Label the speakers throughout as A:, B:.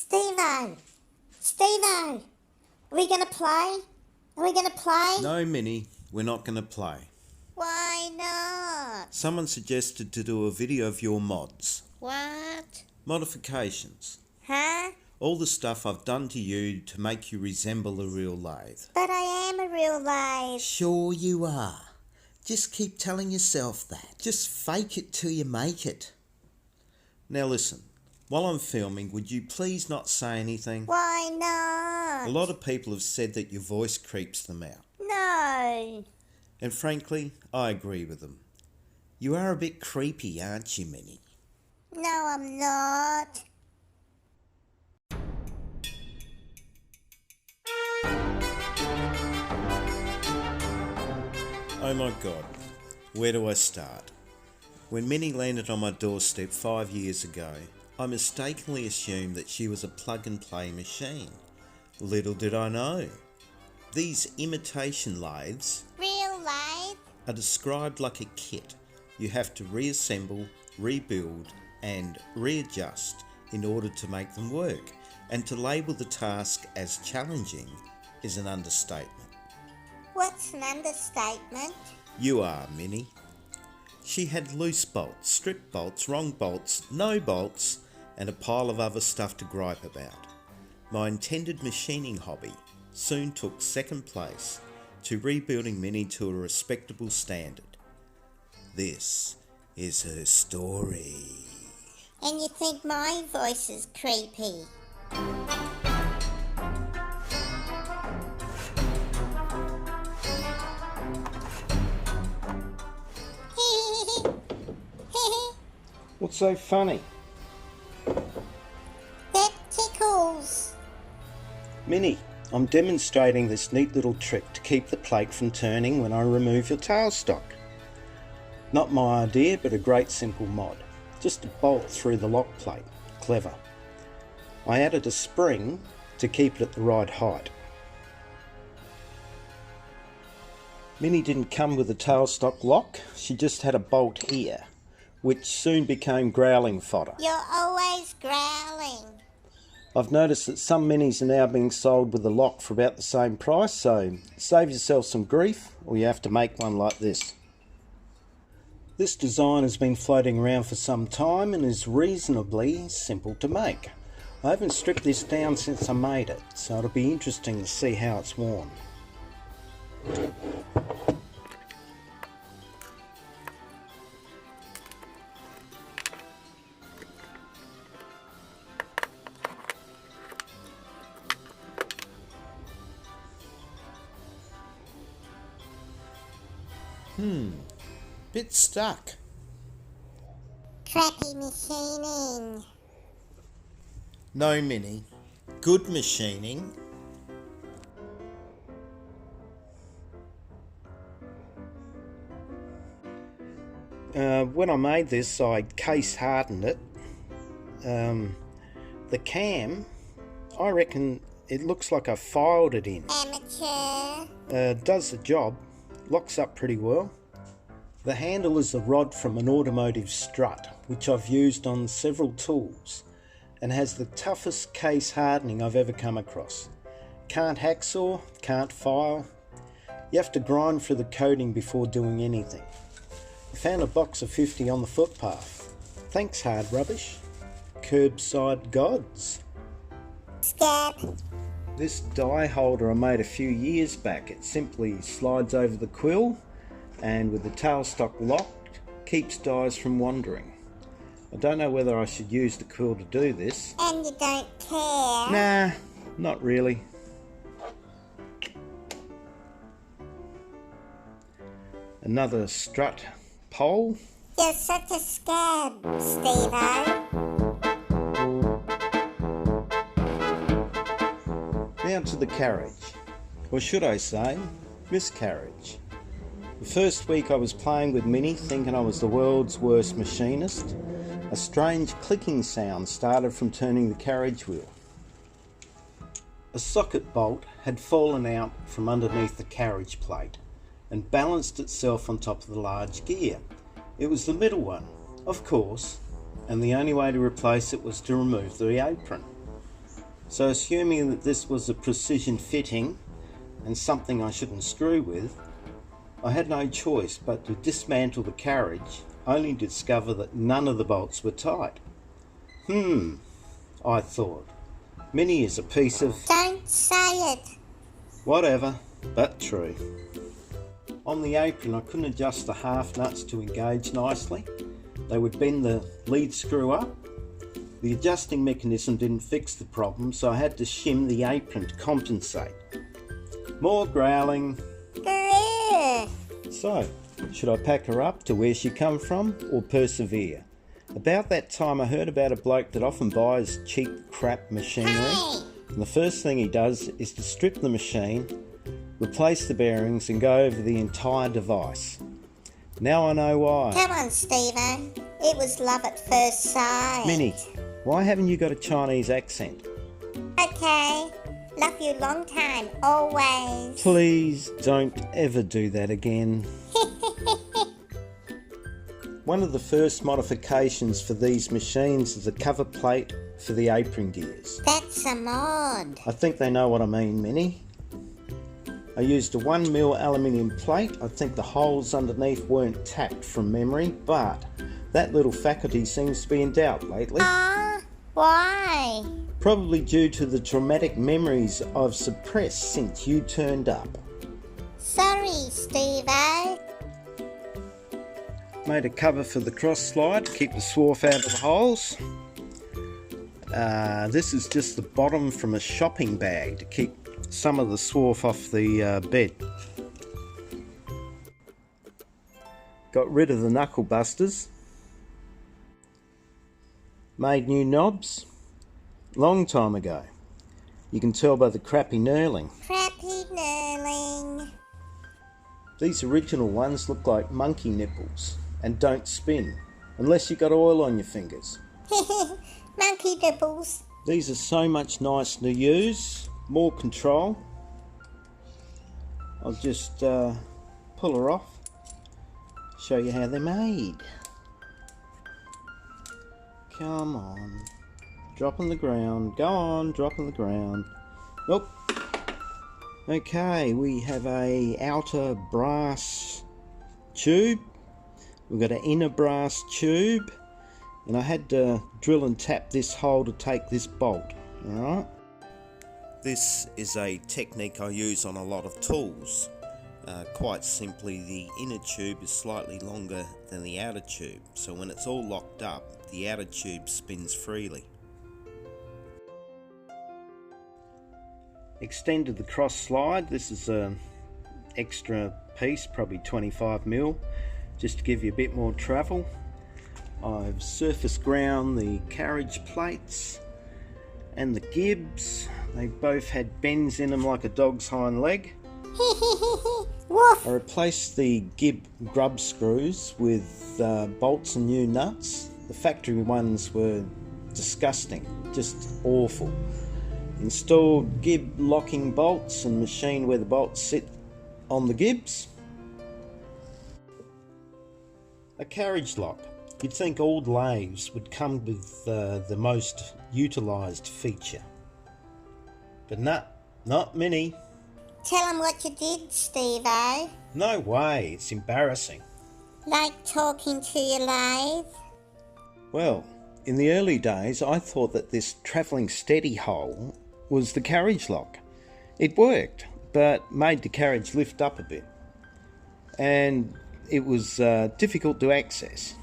A: Stevo! Stevo! Are we going to play? Are we going to play?
B: No, Minnie, we're not going to play.
A: Why not?
B: Someone suggested to do a video of your mods.
A: What?
B: Modifications.
A: Huh?
B: All the stuff I've done to you to make you resemble a real lathe.
A: But I am a real lathe.
B: Sure you are. Just keep telling yourself that. Just fake it till you make it. Now listen, while I'm filming, would you please not say anything?
A: Why not?
B: A lot of people have said that your voice creeps them out.
A: No.
B: And frankly, I agree with them. You are a bit creepy, aren't you, Minnie?
A: No, I'm not.
B: Oh my God, where do I start? When Minnie landed on my doorstep 5 years ago, I mistakenly assumed that she was a plug-and-play machine. Little did I know. These imitation lathes
A: Real lathe?
B: are described like a kit. You have to reassemble, rebuild and readjust in order to make them work, and to label the task as challenging is an understatement.
A: What's an understatement?
B: You are, Minnie. She had loose bolts, strip bolts, wrong bolts, no bolts, and a pile of other stuff to gripe about. My intended machining hobby soon took second place to rebuilding Minnie to a respectable standard. This is her story.
A: And you think my voice is creepy?
B: What's so funny?
A: That tickles.
B: Minnie, I'm demonstrating this neat little trick to keep the plate from turning when I remove your tailstock. Not my idea, but a great simple mod. Just a bolt through the lock plate. Clever. I added a spring to keep it at the right height. Minnie didn't come with a tailstock lock, she just had a bolt here, which soon became growling fodder.
A: You're always growling.
B: I've noticed that some Minis are now being sold with a lock for about the same price, so save yourself some grief, or you have to make one like this. This design has been floating around for some time and is reasonably simple to make. I haven't stripped this down since I made it, so it'll be interesting to see how it's worn. Bit stuck.
A: Crappy machining.
B: No, Minnie. Good machining. When I made this, I case hardened it. The cam, I reckon it looks like I filed it in.
A: Amateur.
B: Does the job. Locks up pretty well. The handle is a rod from an automotive strut, which I've used on several tools, and has the toughest case hardening I've ever come across. Can't hacksaw, can't file. You have to grind through the coating before doing anything. I found a box of 50 on the footpath. Thanks, hard rubbish. Curbside gods.
A: Scab.
B: This die holder I made a few years back. It simply slides over the quill and with the tailstock locked, keeps dies from wandering. I don't know whether I should use the quill to do this.
A: And you don't care?
B: Nah, not really. Another strut pole.
A: You're such a scab, Stevo.
B: Now to the carriage, or should I say, miscarriage. The first week I was playing with Minnie, thinking I was the world's worst machinist. A strange clicking sound started from turning the carriage wheel. A socket bolt had fallen out from underneath the carriage plate and balanced itself on top of the large gear. It was the middle one, of course, and the only way to replace it was to remove the apron. So assuming that this was a precision fitting and something I shouldn't screw with, I had no choice but to dismantle the carriage, only to discover that none of the bolts were tight. I thought, Minnie is a piece of...
A: Don't say it.
B: Whatever, but true. On the apron I couldn't adjust the half nuts to engage nicely. They would bend the lead screw up. The adjusting mechanism didn't fix the problem, so I had to shim the apron to compensate. More growling.
A: Grr.
B: So, should I pack her up to where she come from or persevere? About that time I heard about a bloke that often buys cheap crap machinery.
A: Hey.
B: And the first thing he does is to strip the machine, replace the bearings and go over the entire device. Now I know why.
A: Come on, Stevo. It was love at first sight.
B: Minnie, why haven't you got a Chinese accent?
A: Okay. Love you long time, always.
B: Please don't ever do that again. One of the first modifications for these machines is a cover plate for the apron gears.
A: That's a mod.
B: I think they know what I mean, Minnie. I used a 1mm aluminium plate. I think the holes underneath weren't tapped from memory, but that little faculty seems to be in doubt lately.
A: Why?
B: Probably due to the traumatic memories I've suppressed since you turned up.
A: Sorry, Stevo.
B: Made a cover for the cross slide to keep the swarf out of the holes. This is just the bottom from a shopping bag to keep some of the swarf off the bed. Got rid of the knuckle busters. Made new knobs. Long time ago. You can tell by the crappy knurling.
A: Crappy knurling.
B: These original ones look like monkey nipples and don't spin unless you got oil on your fingers.
A: Monkey nipples.
B: These are so much nicer to use, more control. I'll just pull her off, show you how they're made. Come on, drop on the ground, go on, drop on the ground. Nope. Okay, we have a outer brass tube. We've got an inner brass tube, and I had to drill and tap this hole to take this bolt. Alright. This is a technique I use on a lot of tools. Quite simply, the inner tube is slightly longer than the outer tube, so when it's all locked up, the outer tube spins freely. Extended the cross slide. This is an extra piece, probably 25mm, just to give you a bit more travel. I've surface ground the carriage plates and the gibs. They both had bends in them like a dog's hind leg.
A: Woof.
B: I replaced the gib grub screws with bolts and new nuts. The factory ones were disgusting, just awful. Installed gib locking bolts and machined where the bolts sit on the gibs. A carriage lock. You'd think all lathes would come with the most utilised feature. But not Minnie.
A: Tell them what you did, Stevo.
B: No way, it's embarrassing.
A: Like talking to your lathe.
B: Well, in the early days I thought that this travelling steady hole was the carriage lock. It worked, but made the carriage lift up a bit. And it was difficult to access.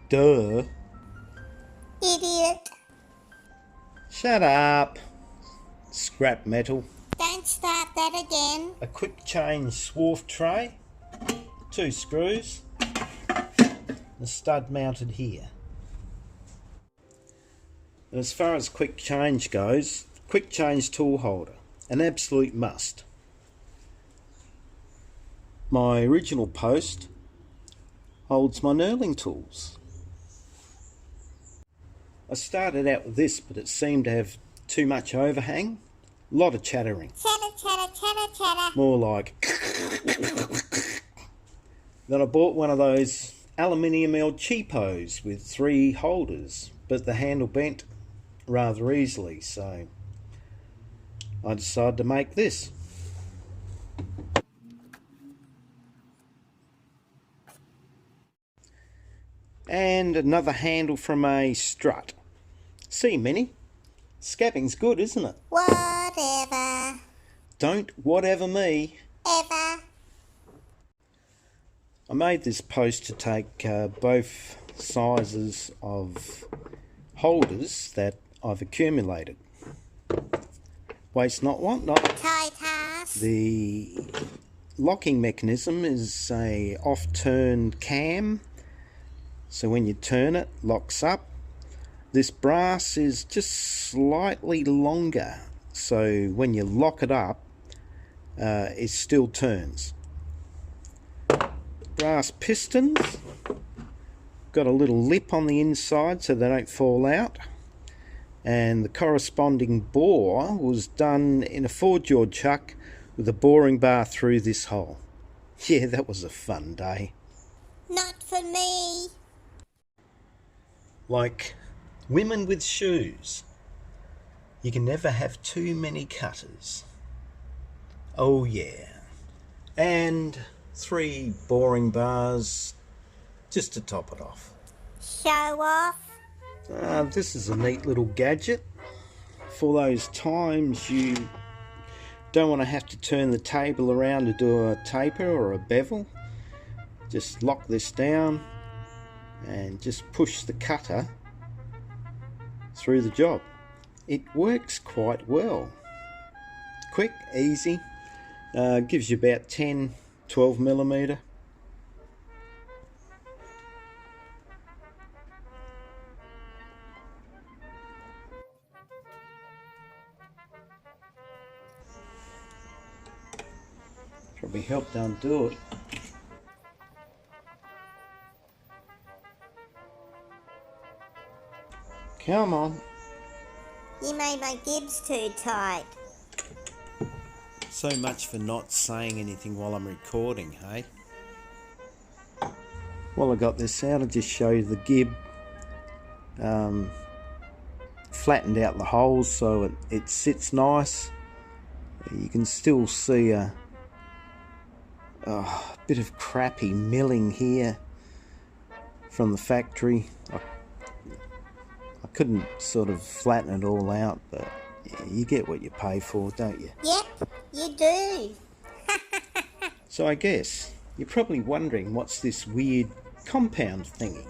B: Duh.
A: Idiot.
B: Shut up. Scrap metal.
A: Don't start that again.
B: A quick change swarf tray. 2 screws. The stud mounted here. And as far as quick change goes, quick change tool holder. An absolute must. My original post holds my knurling tools. I started out with this, but it seemed to have too much overhang. A lot of chattering.
A: Chatter, chatter, chatter, chatter.
B: More like... Then I bought one of those aluminium cheapos with 3 holders, but the handle bent rather easily, so I decided to make this. And another handle from a strut. See, Minnie? Scabbing's good, isn't it?
A: Whatever.
B: Don't whatever me.
A: Ever.
B: I made this post to take both sizes of holders that I've accumulated. Waste not, want not.
A: Titus.
B: The locking mechanism is a off-turned cam, so when you turn it, locks up. This brass is just slightly longer, so when you lock it up, it still turns. Brass pistons, got a little lip on the inside so they don't fall out, and the corresponding bore was done in a 4-jaw chuck with a boring bar through this hole. Yeah, that was a fun day.
A: Not for me.
B: Like women with shoes, you can never have too many cutters. Oh yeah. And 3 boring bars just to top it off.
A: Show off.
B: This is a neat little gadget for those times you don't want to have to turn the table around to do a taper or a bevel. Just lock this down and just push the cutter through the job. It works quite well. Quick, easy, gives you about 10-12 millimetre. Probably helped undo it. Come on.
A: You made my gibs too tight.
B: So much for not saying anything while I'm recording, hey? While I got this out, I'll just show you the gib. Flattened out the holes so it sits nice. You can still see a bit of crappy milling here from the factory. I couldn't sort of flatten it all out, but yeah, you get what you pay for, don't you?
A: Yep, you do.
B: So I guess you're probably wondering what's this weird compound thingy.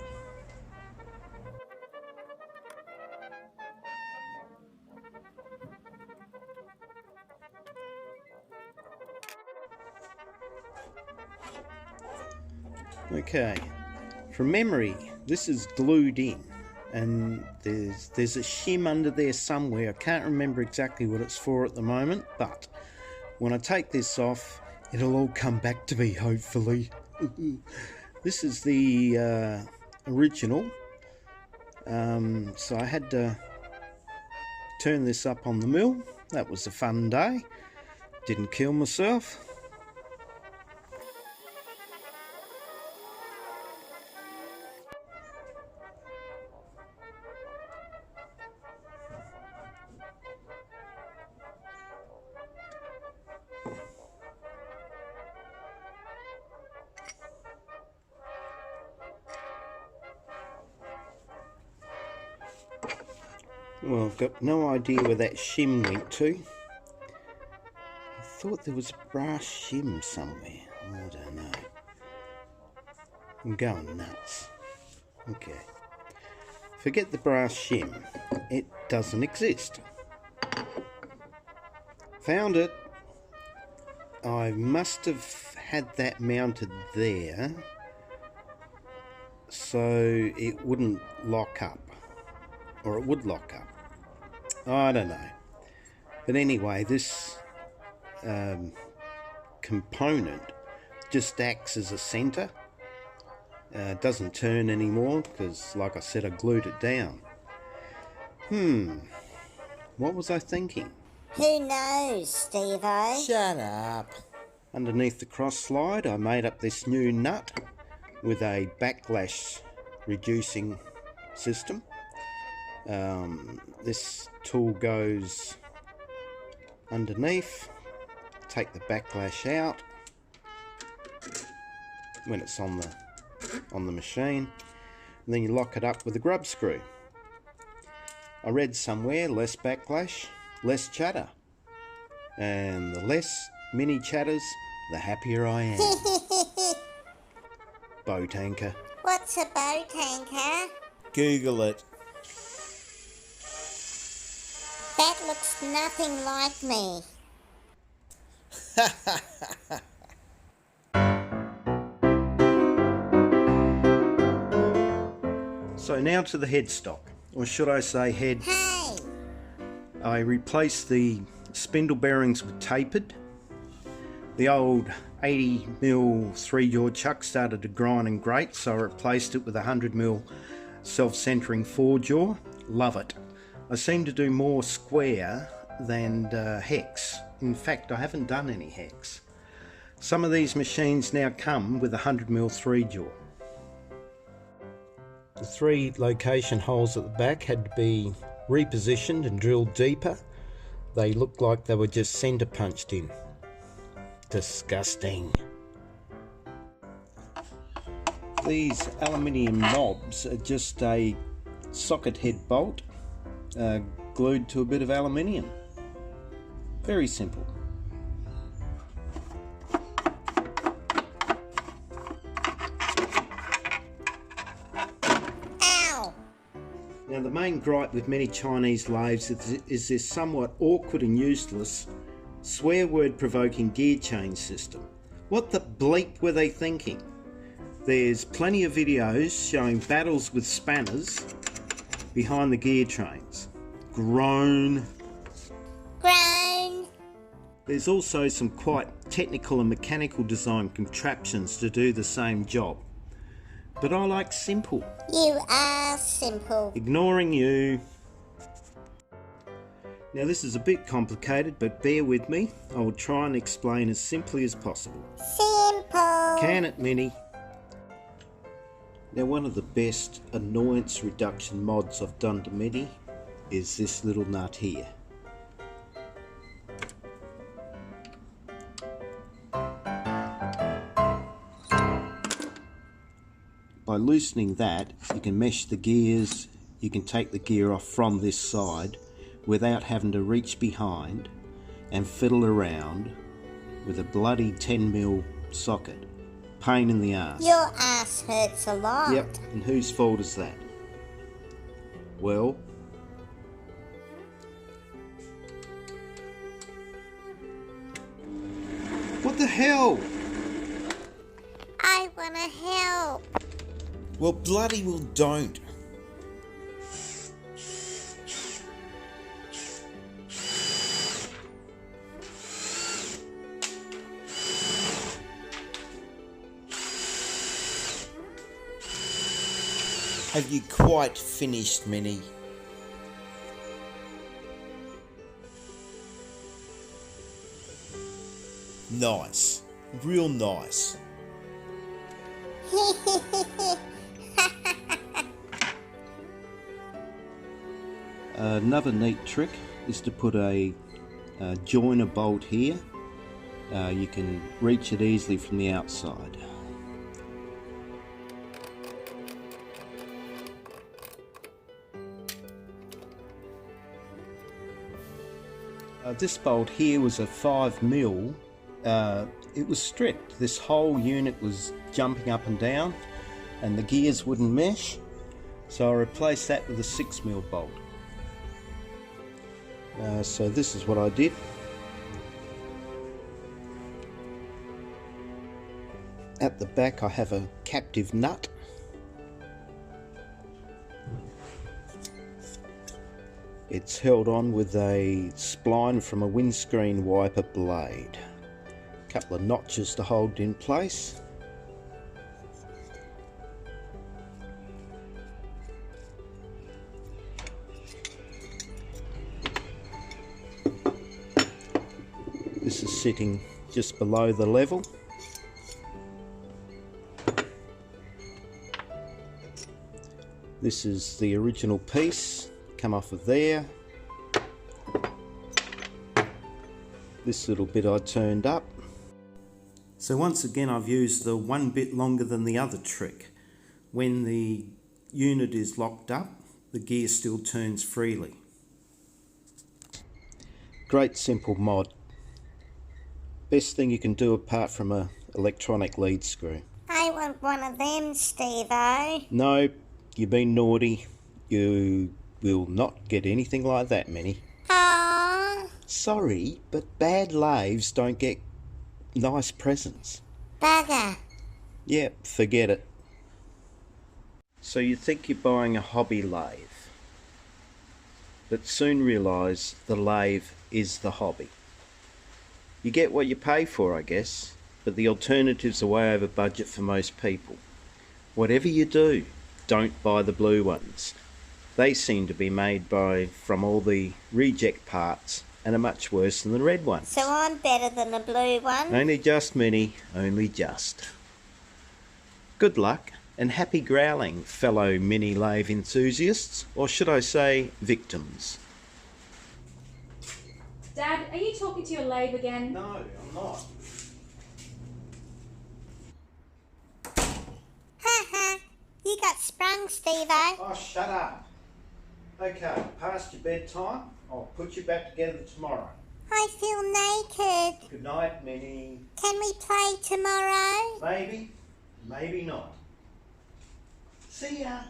B: Okay, from memory, this is glued in, and there's a shim under there somewhere. I can't remember exactly what it's for at the moment, but when I take this off, it'll all come back to me, hopefully. This is the original, so I had to turn this up on the mill. That was a fun day. Didn't kill myself. Well, I've got no idea where that shim went to. I thought there was a brass shim somewhere. I don't know. I'm going nuts. Okay. Forget the brass shim. It doesn't exist. Found it. I must have had that mounted there so it wouldn't lock up. Or it would lock up. I don't know. But anyway, this component just acts as a centre. It doesn't turn anymore because, like I said, I glued it down. What was I thinking?
A: Who knows, Stevo?
B: Shut up. Underneath the cross slide, I made up this new nut with a backlash reducing system. This tool goes underneath, take the backlash out when it's on the machine, and then you lock it up with a grub screw. I read somewhere, less backlash, less chatter. And the less Minnie chatters, the happier I am. Boat anchor.
A: What's a boat anchor?
B: Google it.
A: That looks nothing like me.
B: So now to the headstock, or should I say head.
A: Hey!
B: I replaced the spindle bearings with tapered. The old 80mm 3-jaw chuck started to grind and grate, so I replaced it with a 100mm self-centering 4-jaw. Love it. I seem to do more square than hex. In fact, I haven't done any hex. Some of these machines now come with a 100mm 3-jaw. The 3 location holes at the back had to be repositioned and drilled deeper. They looked like they were just centre punched in. Disgusting. These aluminium knobs are just a socket head bolt glued to a bit of aluminium. Very simple.
A: Ow!
B: Now the main gripe with many Chinese lathes is this somewhat awkward and useless, swear word provoking gear change system. What the bleep were they thinking? There's plenty of videos showing battles with spanners behind the gear trains. Groan.
A: Groan!
B: There's also some quite technical and mechanical design contraptions to do the same job. But I like simple.
A: You are simple.
B: Ignoring you. Now this is a bit complicated, but bear with me. I will try and explain as simply as possible.
A: Simple.
B: Can it, Minnie? Now one of the best annoyance reduction mods I've done to Minnie is this little nut here. By loosening that, you can mesh the gears, you can take the gear off from this side without having to reach behind and fiddle around with a bloody 10mm socket. Pain in the arse.
A: Your ass hurts a lot.
B: Yep, and whose fault is that? Well, what the hell?
A: I wanna help.
B: Well, bloody well don't. Have you quite finished, Minnie? Nice. Real nice. Another neat trick is to put a joiner bolt here. You can reach it easily from the outside. This bolt here was a 5mm. It was stripped. This whole unit was jumping up and down and the gears wouldn't mesh, so I replaced that with a 6mm bolt. So this is what I did. At the back I have a captive nut. It's held on with a spline from a windscreen wiper blade. A couple of notches to hold it in place. This is sitting just below the level. This is the original piece, come off of there. This little bit I turned up. So once again I've used the one bit longer than the other trick. When the unit is locked up, the gear still turns freely. Great simple mod. Best thing you can do apart from a electronic lead screw.
A: I want one of them, Stevo.
B: No, you've been naughty. You will not get anything like that, Minnie.
A: Aww.
B: Sorry, but bad lathes don't get nice presents.
A: Bugger.
B: Yep, forget it. So you think you're buying a hobby lathe, but soon realise the lathe is the hobby. You get what you pay for, I guess, but the alternatives are way over budget for most people. Whatever you do, don't buy the blue ones. They seem to be made from all the reject parts and are much worse than the red ones.
A: So I'm better than the blue one?
B: Only just, Minnie, only just. Good luck and happy growling, fellow mini lathe enthusiasts, or should I say victims.
C: Dad, are you talking to your lathe again?
B: No, I'm not.
A: Haha. You got sprung, Stevo.
B: Oh, shut up. Okay, past your bedtime. I'll put you back together tomorrow.
A: I feel naked.
B: Good night, Minnie.
A: Can we play tomorrow?
B: Maybe, maybe not. See ya.